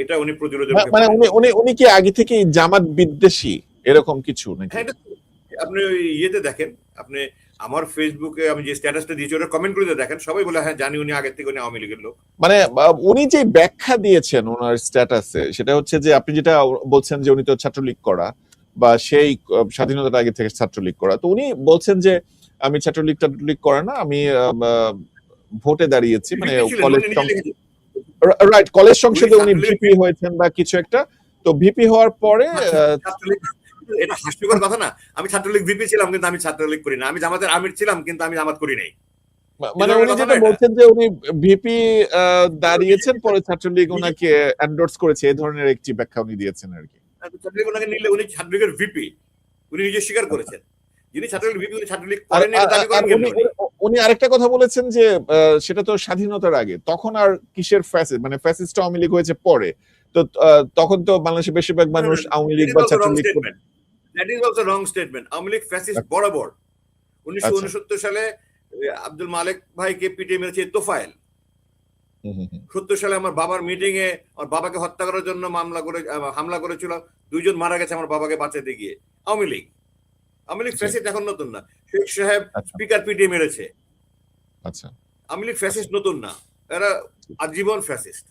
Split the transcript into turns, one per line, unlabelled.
এটা উনি প্রতিরোধের মুখে
মানে
পড়েন।
উনি কি আগে থেকে জামাত বিদ্বেষী এরকম কিছু নাকি?
হ্যাঁ, আপনি ওই ইয়েতে দেখেন, আপনি আমার ফেসবুকে আমি যে স্ট্যাটাসটা দিয়েছি ওটা কমেন্ট করে দেখেন, সবাই বলে হ্যাঁ জানি উনি আগের থেকে উনি আওয়ামী লীগের লোক।
মানে উনি যে ব্যাখ্যা দিয়েছেন ওনার স্ট্যাটাসে, সেটা হচ্ছে যে আপনি যেটা বলছেন যে উনি তো ছাত্রলীগ করা বা সেই স্বাধীনতার আগে থেকে ছাত্রলীগ করা, তো উনি বলছেন যে আমি ছাত্রলীগ করা না, আমি ভোটে দাঁড়িয়েছি, মানে কলেজ রাইট, কলেজ সংসদে উনি ভিপি হয়েছেন বা কিছু একটা, তো ভিপি হওয়ার পরে
এটা হাস্যকর কথা না, আমি ছাত্রলীগ ভিপি ছিলাম কিন্তু আমি ছাত্রলীগ করি না, আমি জামাতের আমির ছিলাম কিন্তু আমি জামাত করি নাই।
মানে উনি যেটা বলছেন যে উনি ভিপি দাঁড়িয়েছেন, পরে ছাত্রলীগ ওনাকে এন্ডোর্স করেছে, এই ধরনের একটি ব্যাখ্যা উনি দিয়েছেন আর কি।
ছাত্রলীগ ওনাকে নিলে উনি ছাত্রলীগের ভিপি, উনি নিজে স্বীকার করেছেন যিনি ছাত্রলীগ ভিপি উনি ছাত্রলীগ করেন এটা দাবি করেন কেন?
উনি আরেকটা কথা বলেছেন যে সেটা তো স্বাধীনতার আগে, তখন আর কিসের ফ্যাসিস্ট, মানে ফ্যাসিস্ট আওয়ামী লীগ হয়েছে পরে, তো তখন তো বাংলাদেশের বেশিরভাগ মানুষ আওয়ামী লীগ বা Chhatra League.
That is also wrong statement. Awami League fascist বরাবর। 1969 সালে আব্দুল মালেক ভাইকে পিটিয়ে মেরেছে তোফায়েল। 70 সালে আমার বাবার মিটিং এ আমার বাবাকে হত্যা করার জন্য হামলা করেছিল, দুইজন মারা গেছে আমার বাবাকে বাঁচাতে গিয়ে। আওয়ামী লীগ ফ্যাসিস্ট এখন নতুন না। শেখ সাহেব স্পিকার পিটিয়ে মেরেছে।
আচ্ছা,
আওয়ামী লীগ ফ্যাসিস্ট নতুন না, এরা আজীবন ফ্যাসিস্ট।